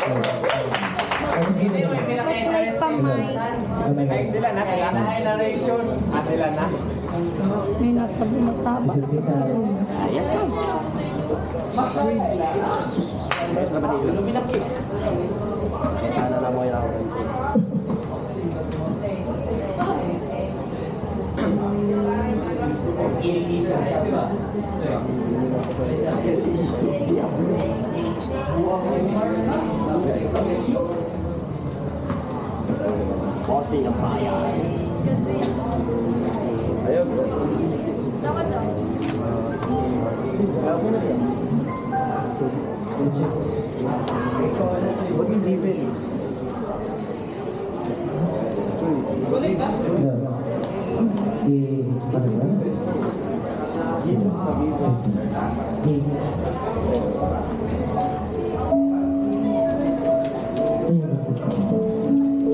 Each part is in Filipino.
Like pamay. Ay, sila na. Ay, narration. Sila na. May nagsabo-magsaba. Yes, ma'am. Yes, naman dito. Luminaki. Sana na mo yung ako. Bossing ang bayan. Ayun. Dapat daw. Ako na siya. Huwag yung level.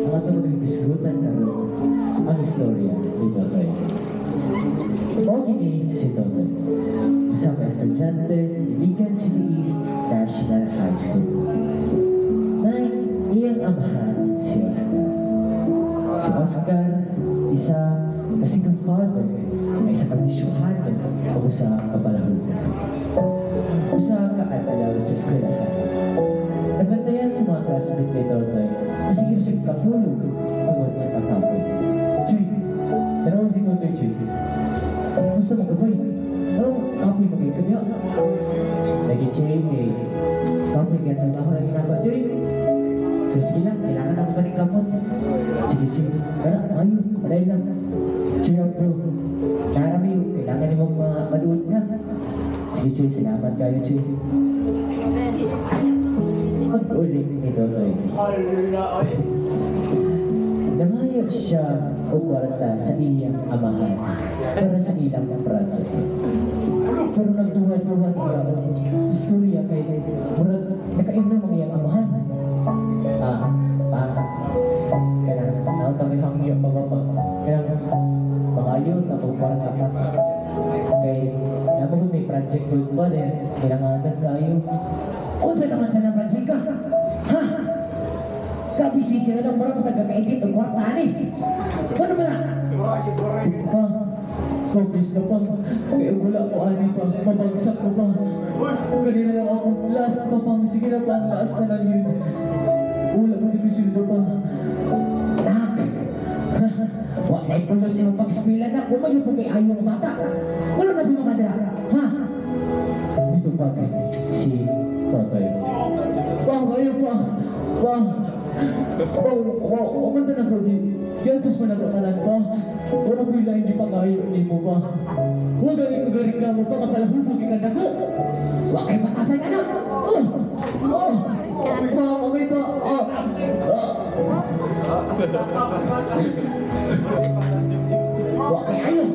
Ang atong nagdiskutan karon ang istorya ni Totoy. Okay, si Totoy. Isang estudyante sa Iligan City East National High School. Na iyang amahan si Oscar. Si Oscar, isa kasing father na isa kamisyuhan o sa kapalahunan. Usa ka-adlaw sa eskwelahan. Nabantayan sa mga classmate ni Totoy na sige siya katulog tungod sa kakapoy. Chuy, tanong si Totoy, Chuy. Gusto mo gabay? Anong kapoy mag-ikat niya? Lagi, Chuy, eh. Kapoy ka na ako na ginagawa, Chuy. Pero sige lang, kailangan ako ba rin kapot? Sige, Chuy. Tara, ayun, maray lang. Chuy, bro. Narami yun, kailangan mo mga maluot nga. Sige, Chuy, salamat kayo, Chuy. Pag-ulit ni Totoy. Nangayo siya o kwarta sa iyang amahan para sa ilang project. Pero nagduwa-duwa siya o istorya kay murag nakainom ang iyang amahan. Kaya nautang hangyo pababa. Kaya mangayo na kwarta ka. Kay naman may project ko ba din kailangan kayo. O saan naman sa napansin ka? Ha? Kabisiki na lang parang matagkakaigit ang kwartaan eh. Ano ba na? Pa, kabis na pa. Kaya wala ko ani pa. Mabagsak ko pa. Kanina lang ako. Last pa pang. Sige na pa. Last na lang yun. Wala ko din sildo pa. Nak! Wala ipulos yung pag-spila na. Kumayo po kay ayaw ng bata. Wala na bumamadala. Ha? Dito pa kay si Totoy. Wah, ayaw pa. Wah. Umanda na ko di. Gantos man ako tanan pa. Wala ko yung hindi pa ngayon ni mo pa. Huwag galing ka mo pa. Kapalahubog ikan ako. Huwag kayo patasan anak. Pa, okay pa. Huwag kayo ayaw.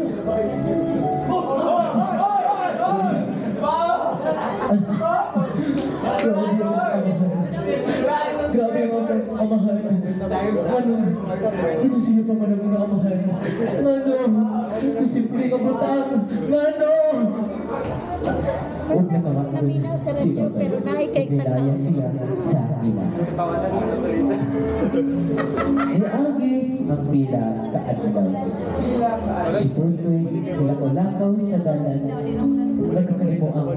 Grabe yung amahan. Ano? Kinusino pa man ang mga amahan. Mano? Kasimple ka butang. Mano? Huwag na kamakon si Totoy. Nagdaya siya sa ina. Hiagi magpila kaadlaw. Si Totoy lakaw-lakaw sa dalan. Nagkakalimuang.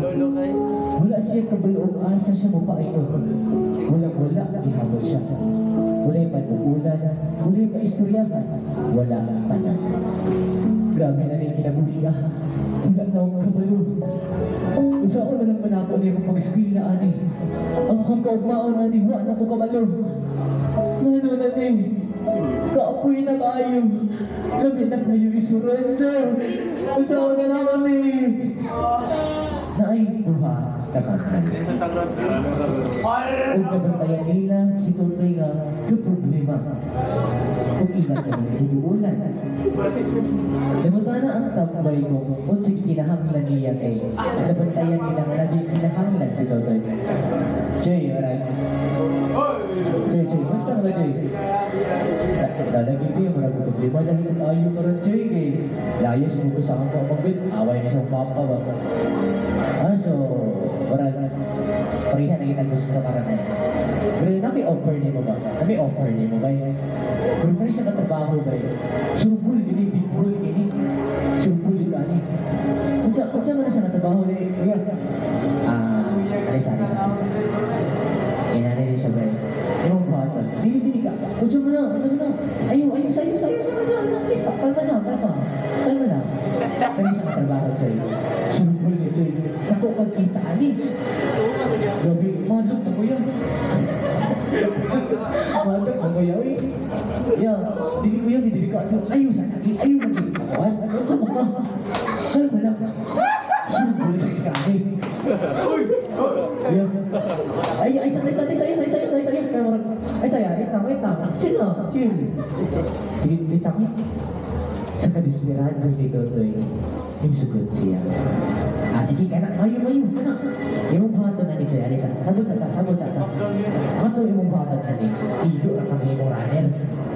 Wala siya kabulong asa siya mo pa ito. Wala, gihabol siya. Wala panuulan, wala paistoryahan, wala tanan. Grabe na rin kinabuhiya. Wala na akong kabalo. Usao na lang manako niya kung pag-screen na ani. Ang akong kaugmaon na di, wala na ko kabalo. Ano na din? Kaapoy na kayo. Labi na kayo isurrender. Usao na lang kami. Naay buha kakasal. Huwag nabantayan nila si Totoy nga kaproblema. Kung ilan ka ng hinuulan. Namutana ang tambay mo kung sige kinahanglan niya kay nabantayan nila nga naging kinahanglan si Totoy. Jay, alright? Jay, basta nga Jay. Talagang ito yung mga problema dahil ayaw ka rin Jay kay layos mo ko sa akong pamagwit. Away nga sa papa ba? So, parang parihan na kita gusto ka rin. Pero offer niya mo ba? May offer niya mo ba? Kung pa rin siya katrabaho ba? Sugul gini, bigul gini. Sugul gini. Kung saan mo na siya katrabaho na kuya? Alisa. Inanay din siya ba? Ewan ko ito. Dili ka. Kung saan mo na. Ayaw. Please, kalma na. Kaya siya katrabaho sa'yo. Sugul niya sa'yo. Naku, pagkita ani. Gabi, madok na kuya. Madok na kuya. Ya, dili kuya, dili ka. Ayaw sa lagi. Ayaw na dili. Ano sa mga? Kalma lang. Sugul niya kami. Ya. Ay, saya. Wait lang. Chill. Sige, wait lang. Sa kadisperado ni Totoy, yung sugod siya. Sige ka na, mayo, ka na. Yung bahato na ni Choy, Alisa, sabot na ta. Ato yung bahato na ni, ido na kami yung runner.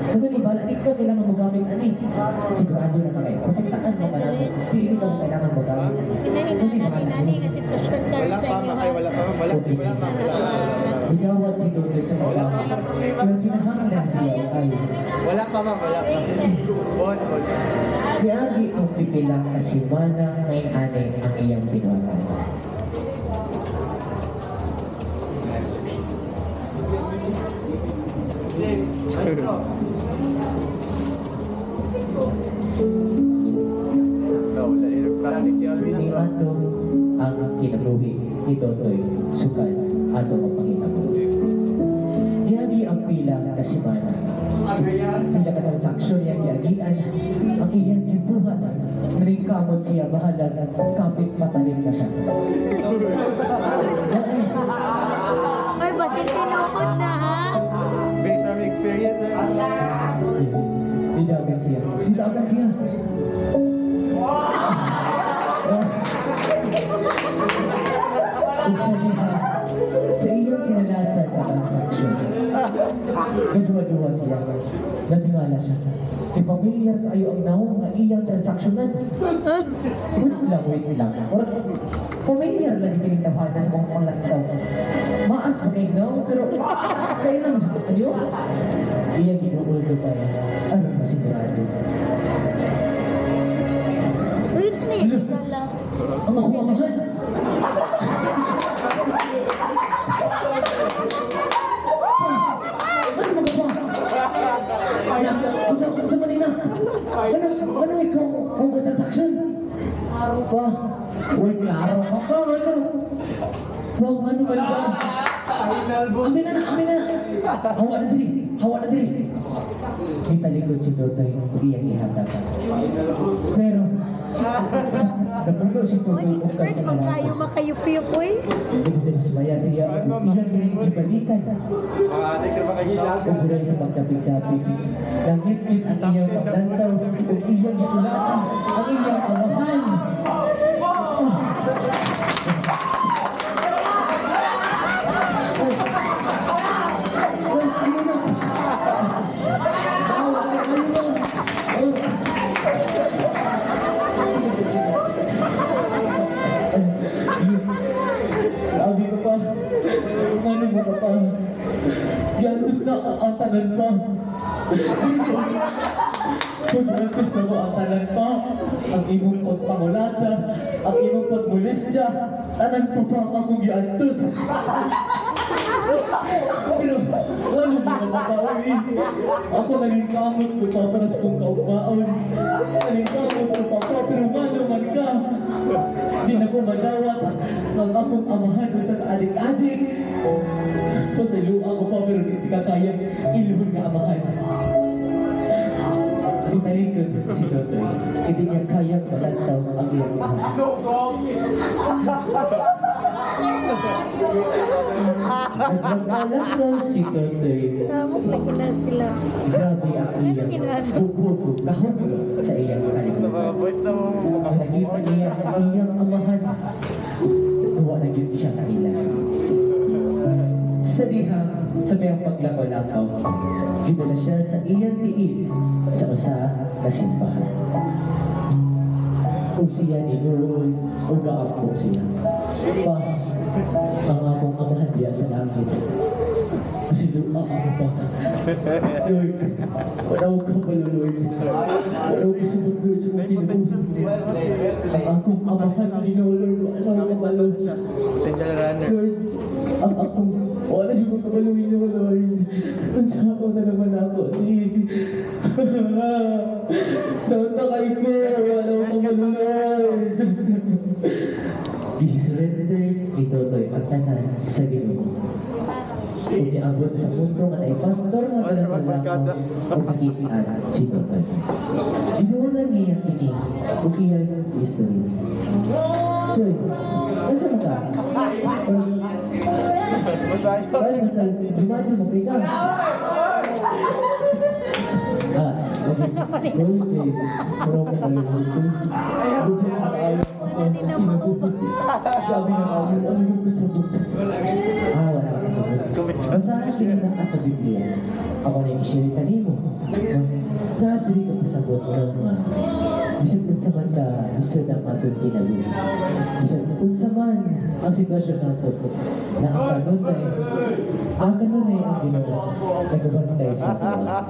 Kung ni bala, di ka kailangan mo gamit, ani. Sigurado na kayo, protektaan mo ka namin. Hindi ka kailangan mo gamit. Hinahinaan natin, nani, kasi sitwasyon ka rin sa inyo. Bigawat si Totoy sa mga pero pinahanglan siya ay Wala pa. On. Lagi ang pipilang kasimana ngay ane ang iyang pinuwatan. Ni ato ang kinabuhi ni Totoy sukad ato ang Panginoon. Lagi ang pilang kasimana. Pila ka transaksyon yang yagian ang iyang gibuhat narikamot siya bahalag kapit matalim na siya. Ay, basin tinukod na, ha? Based from experience, Didagan siya. Isa niya sa iyong kinalasan na transaksyon. Gadua-dua siya. Natingala siya. Ipamilyar kayo ang naong na iyang transaksyonan. Wait lang. Pamilyar lang kinitahan sa mga panglakaw. Maas magignaw, pero kayo lang sa kanyo. Iyang ginuuldo pa yan. Ano pa sigurado? Wait, saan na Ang makumamahan. Sa Manila, ano ikaw kung transaction? Araw pa. Uy, klaro ka pa, ano? Kung ano ba ba? Amin na. Hawa na dili. Kita likod si Totoy, iyang ihatapan. Pero, napuno si Totoy Uy, kung expert, magkayo makayupi-yupoy. Maya siya, iyang ibalikan. Uguray sa pagkapit-kapit. Langit-ngit ang iyang paglantaw, kung iyang isulatan, ang iyang kawahan. Sabi ko pa, ano mo ka pa? Yantos na ang tanan pa. Yantos na mo ang tanan pa. Ang imong pagpangulata, ang imong pagmulistya, tanan pa pa akong yantos. Pero, ano mo ka pa? Ako nalingkamot ko pa para sa kong kaugbaon. Nalingkamot ko pa pero man ka. Di na ko madawat ng akong amahan ko sa kaadik-adik. Pasaluan ko pa pero di ka kayang iluhon nga amahan. Italikod si Totoy, hindi niya kayang malantaw ang iyang amahan. Nagmamalas daw si Totoy. Kamok na gila sila. Grabe ang iyang bukod kahon sa iyang kalimutan. Nakita niya ang iyang amahan. Tuwa na yun siya kanila. Sa diha, sa mayang paglakaw-lakaw, dinala siya sa iyang tiil sa usa ka simbahan. Ug siya ni Lord, ug gaampo siya. Pa, ang akong amahan diya sa langit. Kasi lupa ako pa. Lord, wala ko kabalo, Lord. Wala ko sa mundo sa mga kinabuhi. Ang akong amahan Ginoo, Lord, wala ko kabalo. Potential runner. Lord, ang akong wala ko kabalo, Ginoo, Lord. Ang sako na naman ako, Nautakay ko, wala ko kabalo, Lord. I-surrender ni Totoy ang tanan sa Ginoo. Kung niabot sa mundo nga ay pastor nga pinagmalakaw o nakikian si Totoy. Inuunan niya kini ukihay ng history. Joy, ano sa mga? Ay, masal, dumado mo kay ka. Okay. Go, babe. Pero ako malulog ko. Buti na ayaw ako. Sabi na ayaw, ano yung kasabot? Wala ka kasabot. Basahan din na ka sa Biblia. Ako na yung isyerita mo. Nadiri ka kasabot ng mga. Bisag kung saman ka, isa ng matong kinabuhi. Bisag kung saman ang sitwasyon nato na ang kanunay ang Ginoo nagabantay sa tawas.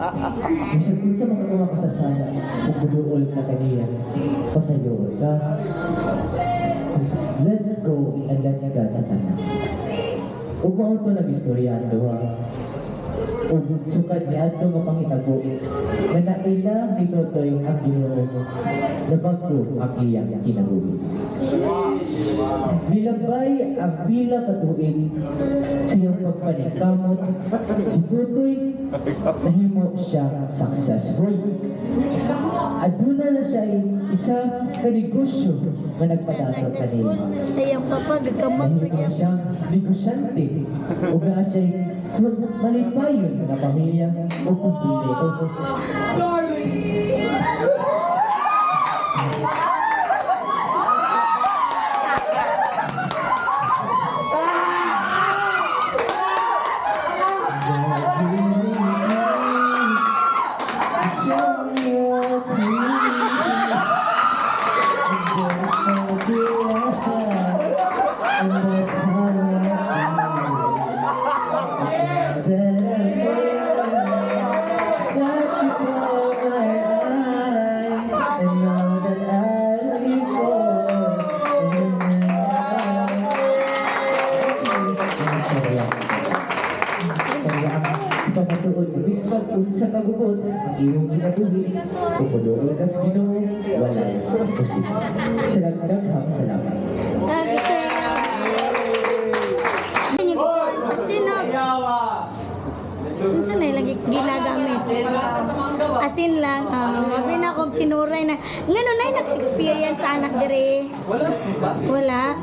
Bisag kung sa mga kamakasasana kung buduol ka kaniya, pasayo ka. Let go and let God sa tanan. Ug mao to nag-istorya duha. Ug sukad ni adto nga pangitabo nga naila ni Totoy ang Ginoo na bago ang iyang kinabuhi. Nilabay ang pila ka tuig sa iyang pagpaningkamot, si Totoy nahimo siya successful. Aduna na siya isa ka negosyo nga nagpadato kanila. Siya yung kapag-kamag Nahimo na siyang negosyante o nga siya malipayon na pamilya o kumpleto. Sa kagubot, ang iyong kinabuhi, pupuloon ka sa Ginoo, wala ang posible. Salamat, salamat. Minsan na lagi ginagamit. Asin lang, mabi na akong tinuray na, ngano na yung naka-experience sa anak dire? Wala.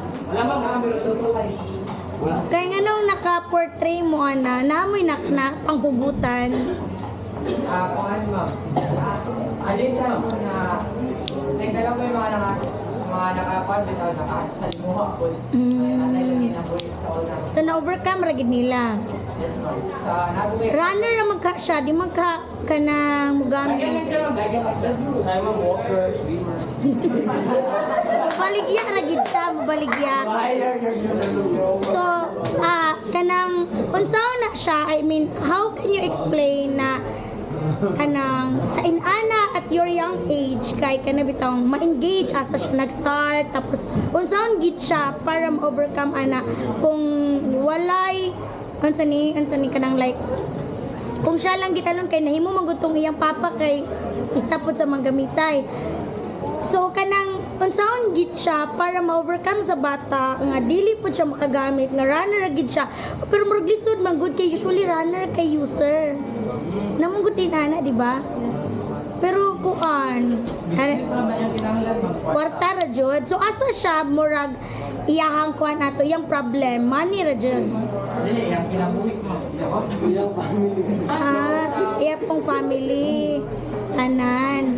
Kaya nga nung naka-portray mo, ana, namoy na panghugutan. Kung ano ma'am, alisan mo na nagdala ko yung mga nakakuan bitaw nakasalimuha po. Nanay lagi na po sa una. So na-overcome ragid nila. Yes ma'am. Sa nabuhay. Runner na magka siya, di magka ka na mugamit. Simon Walker, swimmer. Baligya ragid siya, mabaligya. So, kanang unsaon na siya, I mean, how can you explain na kanang sa inana at your young age kay kana bitong ma-engage asa siya nag-start tapos unsaon gid siya para ma-overcome ana kung walay unsa ni kanang like kung siya lang gitalon kay nahimo magutong iyang papa kay isa pud sa manggamitay. So kanang unsaon gid siya para ma-overcome sa bata nga dili pud siya makagamit nga runner gid siya pero murag lisod man good kay usually runner kay user namong good din ana di ba? Pero kuan kwarta ra jud so asa siya murag iyahang kuan ato iyang problem money ra jud. Dili yang kinabuhi mo. Iya pong family tanan.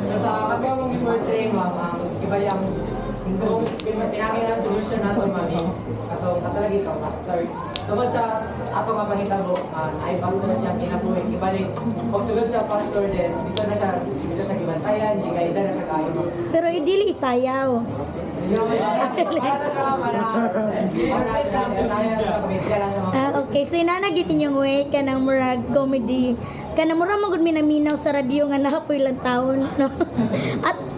So sa kapwa mong i-portray ma'am, iba yung kung pinakita na solution nato ma'am is katalagi ito, pastor. Tungkol sa ato nga pangitabo, ay pastor siya kinabuhi. Ibalik, pag sulod sa pastor din, dito siya gibantayan, di kaida na siya kayo. Pero idili isayaw. Okay, so inanagitin yung way ka ng murag comedy. Kanang mura magud minaminaw sa radyo nga nahapoy lang taon, no?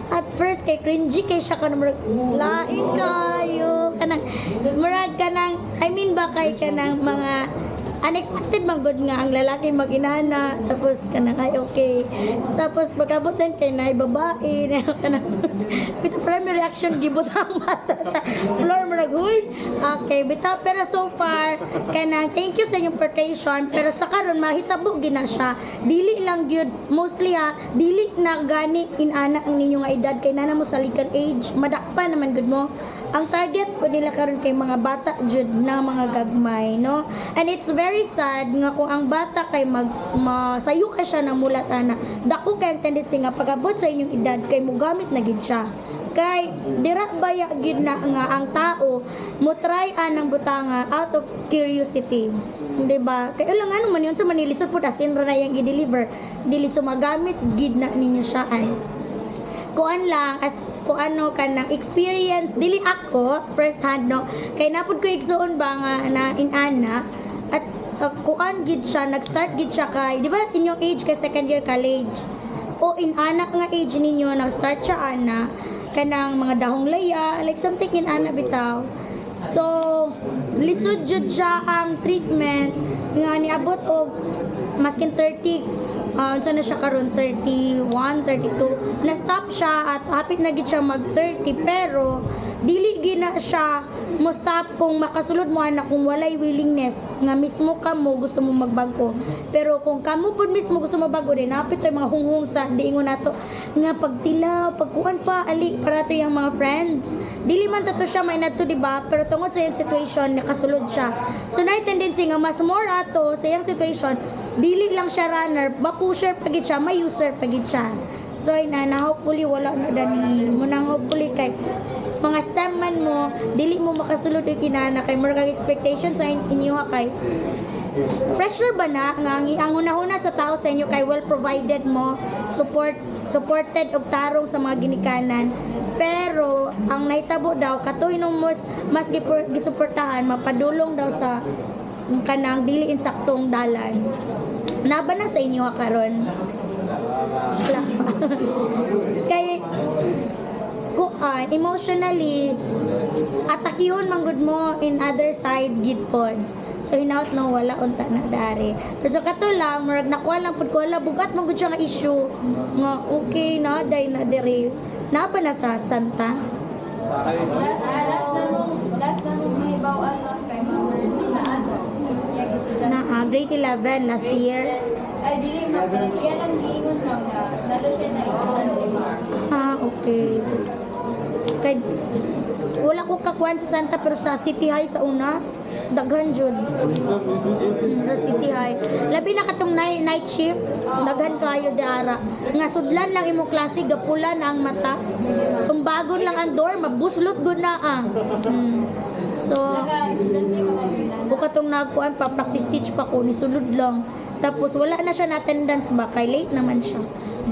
At first kay cringy kay siya kanang murag lain kayo kanang murag kanang I mean ba kay kanang mga unexpected man gud nga ang lalaki mag-inana tapos kanang ay okay tapos pagkabutan kay nay babae na kanang bitaw primary reaction gibot ang mata sa floor murag huy okay bitaw pero so far kanang thank you sa inyong portrayal pero sa karon mahitabo gina siya dili lang gyud mostly ha dili na gani inana ang ninyo nga edad kay nana mo sa legal age madakpan naman gud mo ang target ko nila karon kay mga bata jud na mga gagmay no and it's very sad nga kung ang bata kay masayo ka siya ng mulat ana dako kay ang tendency nga pagabot sa inyong edad kay mogamit na gid siya kay dira baya gid na nga ang tao mo try anang butanga out of curiosity di ba kay ulang ano man yun sa manilisod pud asin ra na yang i-deliver dili sumagamit gid na ninyo siya ay kuan lang as kuano kanang experience dili ako first hand no kay napud ko igsuon ba nga na inana at kuan gid siya nag-start gid siya kay di ba inyong age kay second year college o inana nga age ninyo nag-start siya ana kanang mga dahong laya like something inana bitaw so lisod jud siya ang treatment nga niabot og maskin 30 sana siya karon 31, 32 na-stop siya at hapit na gid siya mag 30 pero dili gina siya mo stop kung makasulod mo ana kung walay willingness nga mismo kamo gusto mo magbago pero kung kamo pud mismo gusto mo bago din hapit tay mga hunghung sa diingon nato nga pagtilaw pagkuan pa ali para to yung mga friends dili man to siya may nadto di ba pero tungod sa iyang situation nakasulod siya so na tendency nga mas more ato sa iyang situation dili lang siya runner ma-pusher pagid siya may user pagid siya so ina na hopefully wala na dani mo nang hopefully kay mga STEM man mo dili mo makasulod og kinana kay mura kang expectation sa inyo ha kay pressure ba na nga ang hunahuna sa tao sa inyo kay well provided mo supported og tarong sa mga ginikanan pero ang nahitabo daw katoy nung mas gisuportahan mapadulong daw sa kanang dili insaktong dalan naba na sa inyo ha karon wala pa kay emotionally atakihon manggod mo in other side gid pod so hinaut no wala unta na dari pero so kato lang murag nakuha lang pud ko wala bugat manggod siya nga issue nga okay na day na dire na pa na sa Santa last na nung mahibaw lang kay Ma'am na ano na grade 11 last year ay dili iyan ang giingon lang na nalo siya na isang okay kay wala ko kakuan sa Santa pero sa City High sa una daghan jud sa City High labi na katong night shift daghan kayo dara nga sudlan lang imo klase gapula na ang mata sumbagon lang ang door mabuslot gud na so katong nagkuan pa practice teach pa ko ni sulod lang tapos wala na siya na attendance ba kay late naman siya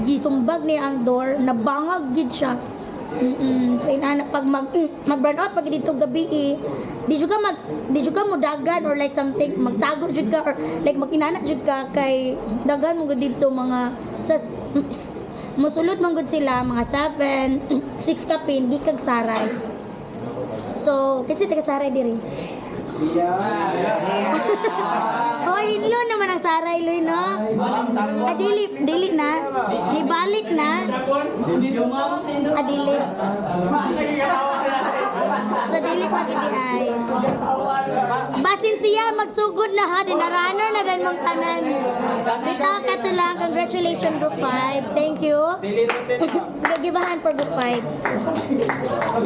gisumbag niya ang door nabangag gid siya so inana pag mag burn out pag dito gabi di juga mo dagan or like something magtago jud ka or like maginana jud ka kay dagan mo gud dito mga sa musulod man gud sila mga 7 6 kapin di kag saray so kinsa taga saray diri Hoy, hinlo naman ang saray loy no. Dili na. Nibalik na. Dili. So dili pa gidi ay. Basin siya magsugod na ha, dinarunner na dan mong tanan. Bitaw ka to lang, congratulations group 5. Thank you. Gibahan for group 5.